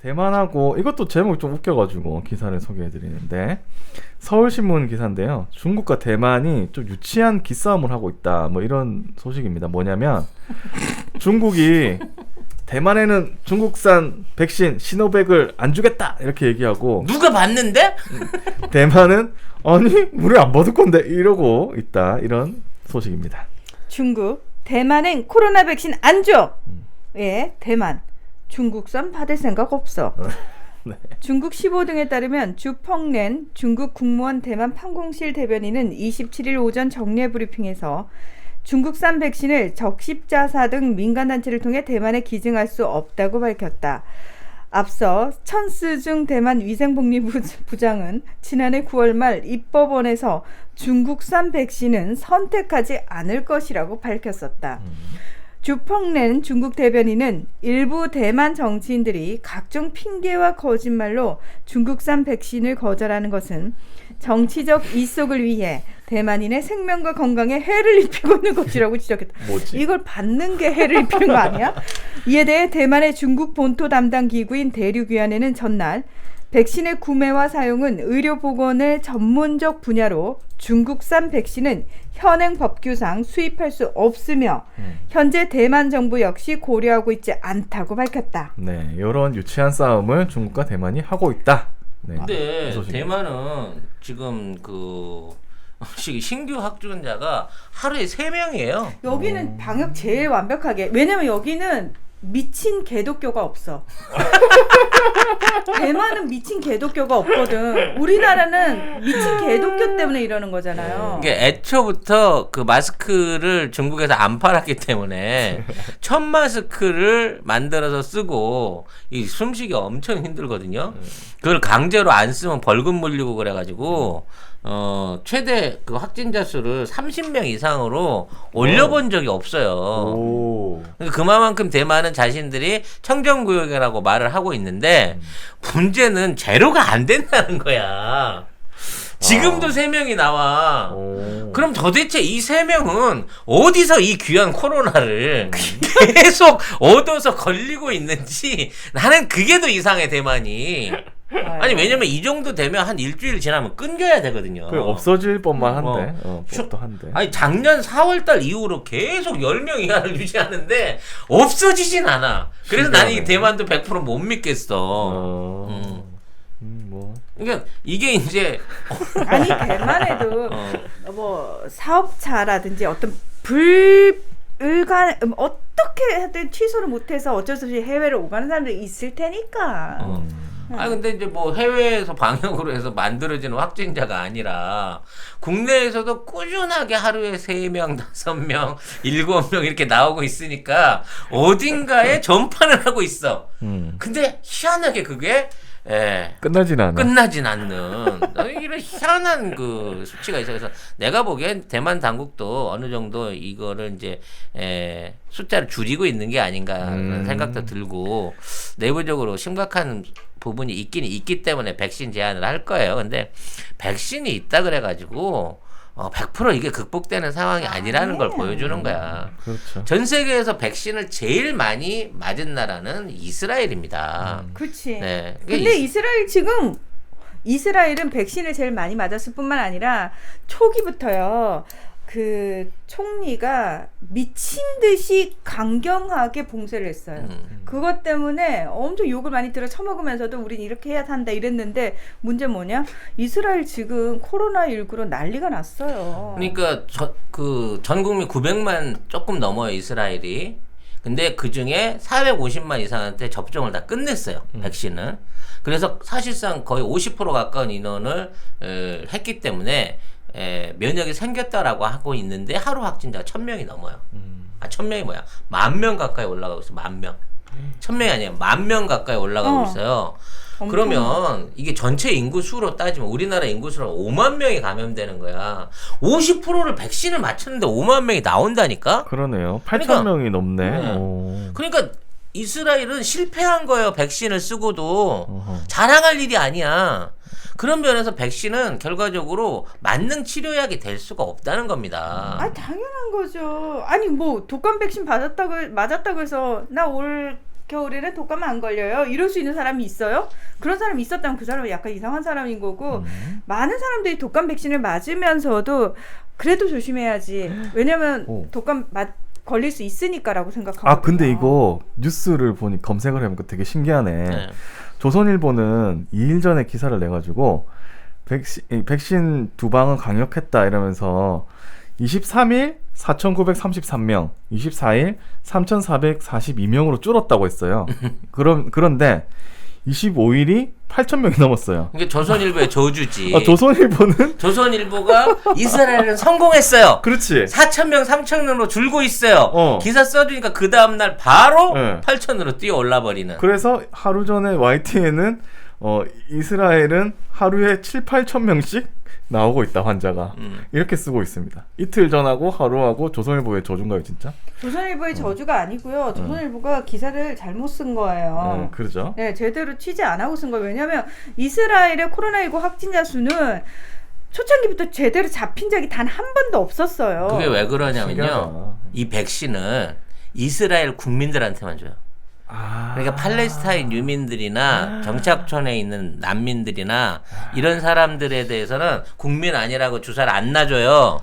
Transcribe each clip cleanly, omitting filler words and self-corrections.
대만하고 이것도 제목이 좀 웃겨가지고 기사를 소개해드리는데 서울신문 기사인데요. 중국과 대만이 좀 유치한 기싸움을 하고 있다. 뭐 이런 소식입니다. 뭐냐면 중국이 대만에는 중국산 백신 시노백을 안 주겠다 이렇게 얘기하고 누가 봤는데? 대만은 아니 우리 안 받을 건데 이러고 있다. 이런 소식입니다. 중국 대만엔 코로나 백신 안 줘. 예, 대만 중국산 받을 생각 없어. 네. 중국 15등에 따르면 주펑렌 중국 국무원 대만 판공실 대변인은 27일 오전 정례 브리핑에서 중국산 백신을 적십자사 등 민간단체를 통해 대만에 기증할 수 없다고 밝혔다. 앞서 천스중 대만 위생복리부장은 지난해 9월 말 입법원에서 중국산 백신은 선택하지 않을 것이라고 밝혔었다. 주펑렌 중국 대변인은 일부 대만 정치인들이 각종 핑계와 거짓말로 중국산 백신을 거절하는 것은 정치적 이속을 위해 대만인의 생명과 건강에 해를 입히고 있는 것이라고 지적했다. 뭐지? 이걸 받는 게 해를 입히는 거 아니야? 이에 대해 대만의 중국 본토 담당 기구인 대륙위원회는 전날 백신의 구매와 사용은 의료보건의 전문적 분야로 중국산 백신은 현행 법규상 수입할 수 없으며 현재 대만 정부 역시 고려하고 있지 않다고 밝혔다. 네, 이런 유치한 싸움을 중국과 대만이 하고 있다. 네, 근데 이 소식입니다. 대만은 지금 그 신규 확진자가 하루에 3명이에요. 여기는 방역 제일 완벽하게. 왜냐면 여기는 미친 개독교가 없어. 대만은 미친 개독교가 없거든. 우리나라는 미친 개독교 때문에 이러는 거잖아요. 이게 애초부터 그 마스크를 중국에서 안 팔았기 때문에 첫 마스크를 만들어서 쓰고 이 숨쉬기 엄청 힘들거든요. 그걸 강제로 안 쓰면 벌금 물리고 그래가지고 최대 그 확진자 수를 30명 이상으로 올려본 적이 없어요. 오. 그러니까 그만큼 대만은 자신들이 청정구역이라고 말을 하고 있는데 문제는 제로가 안 된다는 거야. 지금도 3명이 나와. 오. 그럼 도대체 이 3명은 어디서 이 귀한 코로나를 계속 얻어서 걸리고 있는지 나는 그게 더 이상해, 대만이. 아니 왜냐면 이 정도 되면 한 일주일 지나면 끊겨야 되거든요. 그 없어질 법만 한데. 법도 한데. 아니 작년 4월달 이후로 계속 10명 이하를 유지하는데 없어지진 않아. 그래서 나는 이 대만도 100% 못 믿겠어. 뭐. 그러니까 이게 이제 아니 대만에도 뭐 사업자라든지 어떤 불가 어떻게 하든 취소를 못해서 어쩔 수 없이 해외로 오가는 사람들이 있을 테니까. 아 근데 이제 뭐 해외에서 방역으로 해서 만들어지는 확진자가 아니라 국내에서도 꾸준하게 하루에 3명, 5명, 7명 이렇게 나오고 있으니까 어딘가에 전파를 하고 있어. 근데 희한하게 그게 끝나진 않는 이런 희한한 그 수치가 있어. 그래서 내가 보기엔 대만 당국도 어느 정도 이거를 이제 숫자를 줄이고 있는 게 아닌가라는 생각도 들고 내부적으로 심각한 부분이 있긴 있기 때문에 백신 제한을 할 거예요. 근데 백신이 있다 그래가지고 100% 이게 극복되는 상황이 아니라는 걸 보여주는 거야. 그렇죠. 전 세계에서 백신을 제일 많이 맞은 나라는 이스라엘입니다. 그렇지. 네. 근데 이스라엘은 백신을 제일 많이 맞았을 뿐만 아니라 초기부터요. 그 총리가 미친 듯이 강경하게 봉쇄를 했어요. 그것 때문에 엄청 욕을 많이 들어 처먹으면서도 우린 이렇게 해야 한다 이랬는데 문제 뭐냐? 이스라엘 지금 코로나19로 난리가 났어요. 그러니까 전 국민 900만 조금 넘어요, 이스라엘이. 근데 그 중에 450만 이상한테 접종을 다 끝냈어요, 백신을. 그래서 사실상 거의 50% 가까운 인원을 했기 때문에 면역이 생겼다라고 하고 있는데 하루 확진자가 1000명이 넘어요. 1000명이 뭐야? 10,000명 가까이 올라가고 있어. 10,000명. 1000명이 아니에요. 10,000명 가까이 올라가고 있어요. 그러면 이게 전체 인구 수로 따지면 우리나라 인구 수로 5만 명이 감염되는 거야. 50%를 백신을 맞췄는데 5만 명이 나온다니까? 그러네요. 8,000명이 넘네. 그러니까 이스라엘은 실패한 거예요. 백신을 쓰고도. 자랑할 일이 아니야. 그런 면에서 백신은 결과적으로 만능 치료약이 될 수가 없다는 겁니다. 당연한 거죠. 아니 뭐 독감 백신 맞았다고 해서 나 올 겨울에는 독감 안 걸려요. 이럴 수 있는 사람이 있어요? 그런 사람이 있었다면 그 사람은 약간 이상한 사람인 거고 많은 사람들이 독감 백신을 맞으면서도 그래도 조심해야지. 왜냐면 독감 걸릴 수 있으니까라고 생각하고. 아 근데 이거 뉴스를 보니 검색을 해보니까 되게 신기하네. 네. 조선일보는 2일 전에 기사를 내가지고 백신 2방은 강력했다 이러면서 23일 4,933명, 24일 3,442명으로 줄었다고 했어요. 그런데 25일이 8,000명이 넘었어요. 이게 조선일보의 저주지. 조선일보는 조선일보가 이스라엘은 성공했어요. 그렇지. 4,000명, 3,000명으로 줄고 있어요. 어. 기사 써주니까 그 다음날 바로 네. 8,000으로 뛰어 올라버리는. 그래서 하루 전에 YTN은 이스라엘은 하루에 7, 8천 명씩 나오고 있다 환자가 이렇게 쓰고 있습니다. 이틀 전하고 하루하고 조선일보의 저주인가요 진짜? 조선일보의 저주가 아니고요. 조선일보가 기사를 잘못 쓴 거예요. 그러죠. 네, 제대로 취재 안 하고 쓴 거예요. 왜냐하면 이스라엘의 코로나19 확진자 수는 초창기부터 제대로 잡힌 적이 단 한 번도 없었어요. 그게 왜 그러냐면요. 신기하다. 이 백신은 이스라엘 국민들한테만 줘요. 그러니까 팔레스타인 유민들이나 정착촌에 있는 난민들이나 이런 사람들에 대해서는 국민 아니라고 주사를 안 놔줘요.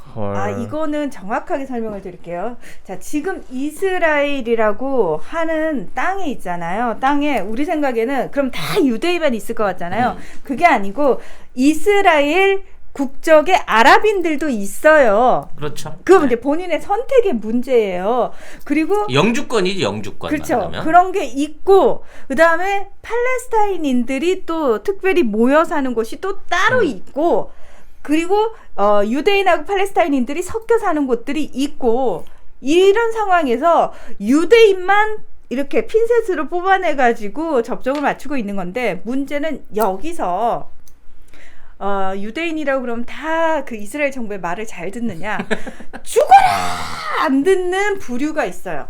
이거는 정확하게 설명을 드릴게요. 자, 지금 이스라엘이라고 하는 땅에 있잖아요. 땅에 우리 생각에는 그럼 다 유대인만 있을 것 같잖아요. 그게 아니고 이스라엘 국적의 아랍인들도 있어요. 그렇죠. 그건 이제 본인의 선택의 문제예요. 그리고 영주권이지 영주권. 그렇죠. 말하면. 그런 게 있고 그 다음에 팔레스타인인들이 또 특별히 모여 사는 곳이 또 따로 있고 그리고 유대인하고 팔레스타인인들이 섞여 사는 곳들이 있고 이런 상황에서 유대인만 이렇게 핀셋으로 뽑아내가지고 접종을 맞추고 있는 건데 문제는 여기서 유대인이라고 그러면 다 그 이스라엘 정부의 말을 잘 듣느냐 죽어라 안 듣는 부류가 있어요.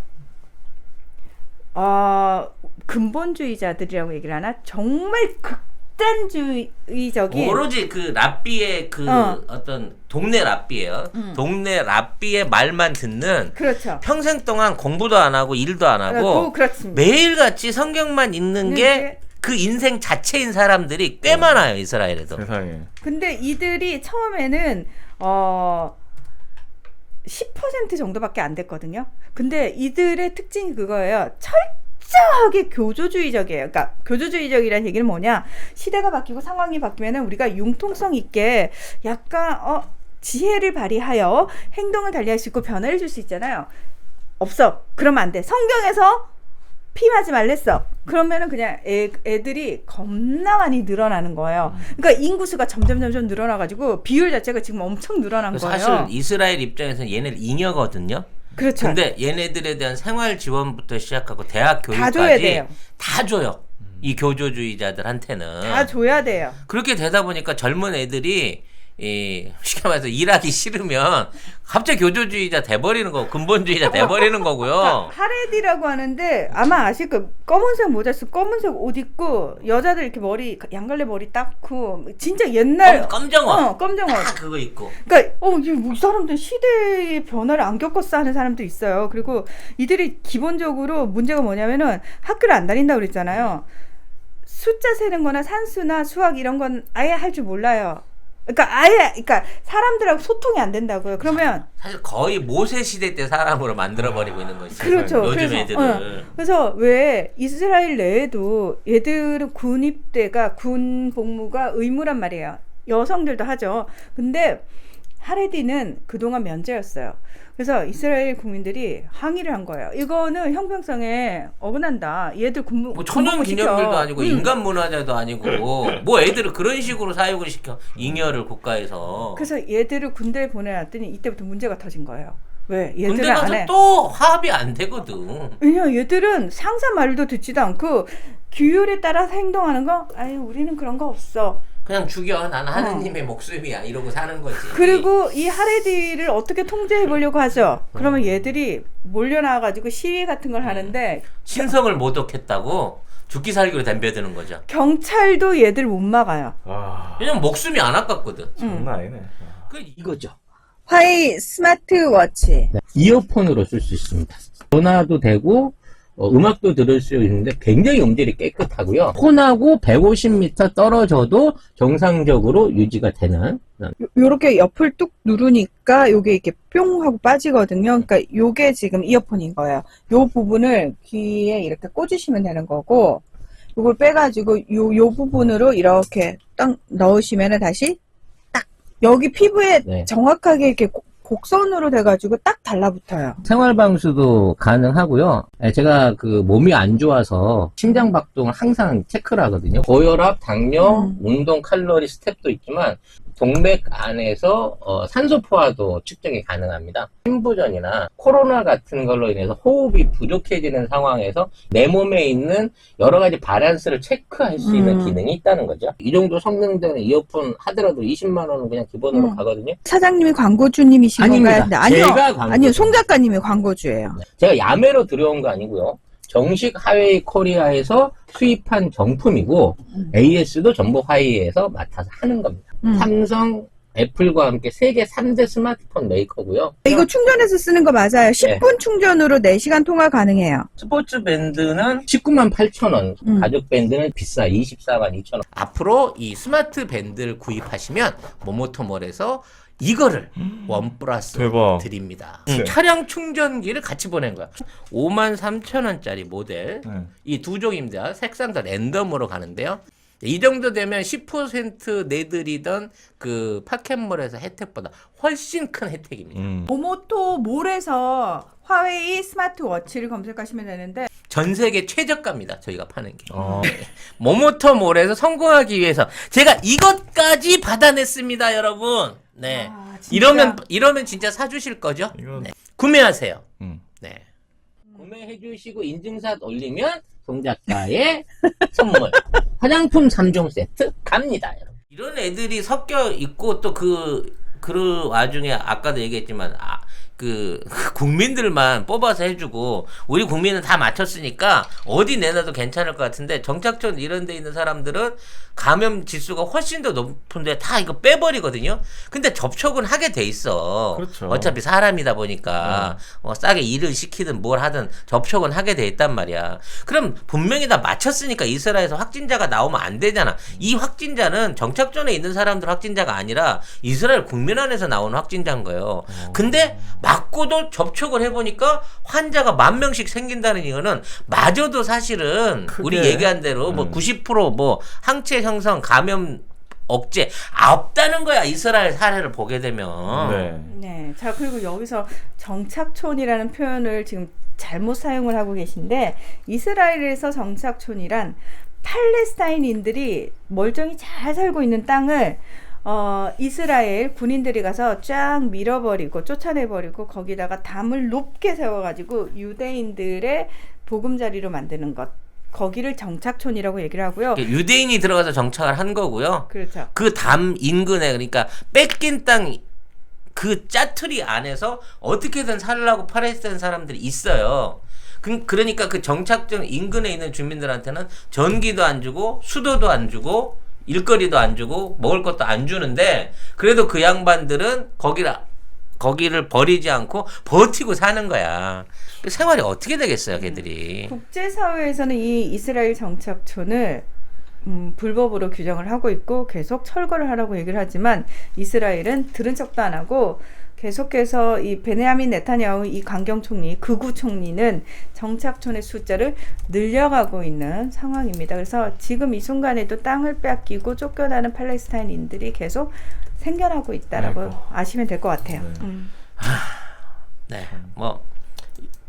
근본주의자들이라고 얘기를 하나? 정말 극단주의적인 오로지 그 랍비의 그 어떤 동네 랍비예요. 동네 랍비의 말만 듣는 그렇죠. 평생 동안 공부도 안 하고 일도 안 하고 그렇습니다. 매일같이 성경만 읽는 게 그 인생 자체인 사람들이 꽤 많아요. 이스라엘에도. 세상에. 근데 이들이 처음에는 10% 정도밖에 안 됐거든요. 근데 이들의 특징이 그거예요. 철저하게 교조주의적이에요. 그러니까 교조주의적이라는 얘기는 뭐냐? 시대가 바뀌고 상황이 바뀌면은 우리가 융통성 있게 약간 지혜를 발휘하여 행동을 달리할 수 있고 변화를 줄 수 있잖아요. 없어. 그러면 안 돼. 성경에서 피임하지 말랬어. 그러면은 그냥 애들이 겁나 많이 늘어나는 거예요. 그러니까 인구수가 점점 늘어나가지고 비율 자체가 지금 엄청 늘어난 거예요. 사실 이스라엘 입장에서는 얘네들 잉여거든요. 그렇죠. 근데 얘네들에 대한 생활 지원부터 시작하고 대학 다 교육까지 줘야 돼요. 다 줘요. 이 교조주의자들한테는. 다 줘야 돼요. 그렇게 되다 보니까 젊은 애들이 쉽게 말해서 일하기 싫으면 갑자기 교조주의자 돼버리는 거고 근본주의자 돼버리는 거고요. 그러니까 하레디라고 하는데 아마 아실 거예요. 검은색 모자 쓰고 검은색 옷 입고 여자들 이렇게 머리 양갈래 머리 닦고 진짜 옛날 검정옷 검정옷 딱 그거 입고. 그러니까 이 사람들 시대의 변화를 안 겪었어 하는 사람도 있어요. 그리고 이들이 기본적으로 문제가 뭐냐면은 학교를 안 다닌다고 그랬잖아요. 숫자 세는 거나 산수나 수학 이런 건 아예 할 줄 몰라요. 그러니까 사람들하고 소통이 안 된다고요. 그러면 사실 거의 모세 시대 때 사람으로 만들어 버리고 있는 거지. 그렇죠. 요즘 애들을. 그래서 왜 이스라엘 내에도 얘들은 군 입대가 군 복무가 의무란 말이에요. 여성들도 하죠. 근데 하레디는 그동안 면제였어요. 그래서 이스라엘 국민들이 항의를 한 거예요. 이거는 형평성에 어긋난다. 얘들 뭐 천연 기념물도 아니고 인간 문화재도 아니고 뭐 애들을 그런 식으로 사육을 시켜 잉여를 국가에서. 그래서 얘들을 군대에 보내놨더니 이때부터 문제가 터진 거예요. 왜? 얘들은 군대 가서 안 해. 또 화합이 안 되거든. 왜냐 얘들은 상사 말도 듣지도 않고 규율에 따라서 행동하는 거 우리는 그런 거 없어. 그냥 죽여. 나는 하느님의 목숨이야. 이러고 사는 거지. 그리고 이 하레디를 어떻게 통제해 보려고 하죠. 그러면 얘들이 몰려나와가지고 시위 같은 걸 하는데 신성을 모독했다고 죽기 살기로 덤벼드는 거죠. 경찰도 얘들 못 막아요. 왜냐면 목숨이 안 아깝거든. 장난 아니네. 이거죠. 화이 스마트워치. 이어폰으로 쓸 수 있습니다. 전화도 되고 음악도 들을 수 있는데 굉장히 음질이 깨끗하고요. 폰하고 150m 떨어져도 정상적으로 유지가 되는. 요렇게 옆을 뚝 누르니까 요게 이렇게 뿅 하고 빠지거든요. 그러니까 요게 지금 이어폰인 거예요. 요 부분을 귀에 이렇게 꽂으시면 되는 거고, 요걸 빼가지고 요 부분으로 이렇게 딱 넣으시면은 다시 딱 여기 피부에 네. 정확하게 이렇게 곡선으로 돼가지고 딱 달라붙어요. 생활방수도 가능하고요. 제가 그 몸이 안 좋아서 심장 박동을 항상 체크를 하거든요. 고혈압, 당뇨, 운동 칼로리 스텝도 있지만 동맥 안에서 산소 포화도 측정이 가능합니다. 심부전이나 코로나 같은 걸로 인해서 호흡이 부족해지는 상황에서 내 몸에 있는 여러 가지 바란스를 체크할 수 있는 기능이 있다는 거죠. 이 정도 성능 되는 이어폰 하더라도 20만 원은 그냥 기본으로 가거든요. 사장님이 광고주님이신 아닙니다. 건가요? 아니요. 제가 광고주. 아니요. 송 작가님이 광고주예요. 제가 야매로 들어온 거 아니고요. 정식 하웨이 코리아에서 수입한 정품이고 AS도 전부 화웨이에서 맡아서 하는 겁니다. 삼성, 애플과 함께 세계 3대 스마트폰 메이커고요. 이거 충전해서 쓰는 거 맞아요. 10분 충전으로 4시간 통화 가능해요. 스포츠 밴드는 19만 8천 원, 가죽 밴드는 비싸 24만 2천 원. 앞으로 이 스마트 밴드를 구입하시면 모모토몰에서 이거를 원 플러스 대박. 드립니다. 네. 차량 충전기를 같이 보낸 거야. 53,000원짜리 모델. 네. 이 두 종입니다. 색상 다 랜덤으로 가는데요. 이 정도 되면 10% 내드리던 그 파켓몰에서 혜택보다 훨씬 큰 혜택입니다. 모모토 몰에서 화웨이 스마트워치를 검색하시면 되는데 전 세계 최저가입니다. 저희가 파는 게. 아. 모모토 몰에서 성공하기 위해서 제가 이것까지 받아냈습니다, 여러분. 네. 아, 진짜. 이러면 진짜 사주실 거죠? 이건- 네. 구매하세요. 네. 구매해 주시고 인증샷 올리면 송 작가의 선물 화장품 3종 세트 갑니다, 여러분. 이런 애들이 섞여 있고 또 그 와중에 아까도 얘기했지만 국민들만 뽑아서 해주고 우리 국민은 다 맞췄으니까 어디 내놔도 괜찮을 것 같은데 정착촌 이런 데 있는 사람들은 감염 지수가 훨씬 더 높은데 다 이거 빼버리거든요. 근데 접촉은 하게 돼 있어. 그렇죠. 어차피 사람이다 보니까 싸게 일을 시키든 뭘 하든 접촉은 하게 돼 있단 말이야. 그럼 분명히 다 맞췄으니까 이스라엘에서 확진자가 나오면 안 되잖아. 이 확진자는 정착촌에 있는 사람들 확진자가 아니라 이스라엘 국민 안에서 나오는 확진자인 거예요. 근데 맞고도 접촉을 해보니까 환자가 10,000명씩 생긴다는 이거는 마저도 사실은 크게. 우리 얘기한 대로 뭐 90% 항체 형성 감염 억제 없다는 거야. 이스라엘 사례를 보게 되면. 네. 네. 자, 그리고 여기서 정착촌이라는 표현을 지금 잘못 사용을 하고 계신데 이스라엘에서 정착촌이란 팔레스타인인들이 멀쩡히 잘 살고 있는 땅을 이스라엘 군인들이 가서 쫙 밀어버리고 쫓아내버리고 거기다가 담을 높게 세워가지고 유대인들의 보금자리로 만드는 것. 거기를 정착촌이라고 얘기를 하고요. 유대인이 들어가서 정착을 한 거고요. 그렇죠. 그 담 인근에 그러니까 뺏긴 땅 그 짜투리 안에서 어떻게든 살려고 팔레스타인 사람들이 있어요. 그러니까 그 정착촌 인근에 있는 주민들한테는 전기도 안 주고 수도도 안 주고 일거리도 안 주고 먹을 것도 안 주는데 그래도 그 양반들은 거기를 버리지 않고 버티고 사는 거야. 생활이 어떻게 되겠어요, 걔들이. 국제사회에서는 이 이스라엘 정착촌을 불법으로 규정을 하고 있고 계속 철거를 하라고 얘기를 하지만 이스라엘은 들은 척도 안 하고 계속해서 이 베냐민 네타냐후 이 강경총리, 극우 총리는 정착촌의 숫자를 늘려가고 있는 상황입니다. 그래서 지금 이 순간에도 땅을 뺏기고 쫓겨나는 팔레스타인인들이 계속 생겨나고 있다라고 아이고. 아시면 될 것 같아요. 네, 뭐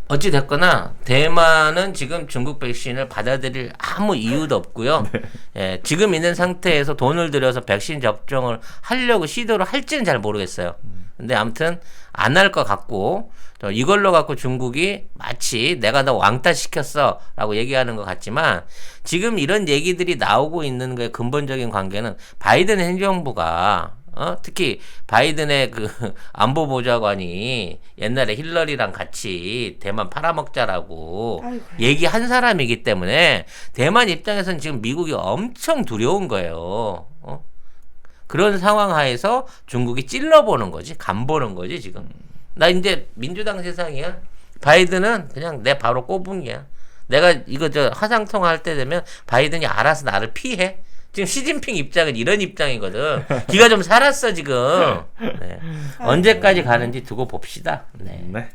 어찌 됐거나 대만은 지금 중국 백신을 받아들일 아무 이유도 없고요. 예, 지금 있는 상태에서 돈을 들여서 백신 접종을 하려고 시도를 할지는 잘 모르겠어요. 근데 아무튼 안 할 것 같고 또 이걸로 갖고 중국이 마치 내가 너 왕따 시켰어 라고 얘기하는 것 같지만 지금 이런 얘기들이 나오고 있는 거의 근본적인 관계는 바이든 행정부가 특히 바이든의 그 안보보좌관이 옛날에 힐러리랑 같이 대만 팔아먹자라고 아이고. 얘기한 사람이기 때문에 대만 입장에서는 지금 미국이 엄청 두려운 거예요. 그런 상황 하에서 중국이 찔러보는 거지, 간보는 거지 지금. 나 이제 민주당 세상이야. 바이든은 그냥 내 바로 꼬붕이야. 내가 이거 저 화상통화 할 때 되면 바이든이 알아서 나를 피해. 지금 시진핑 입장은 이런 입장이거든. 기가 좀 살았어 지금. 네. 언제까지 가는지 두고 봅시다. 네. 네.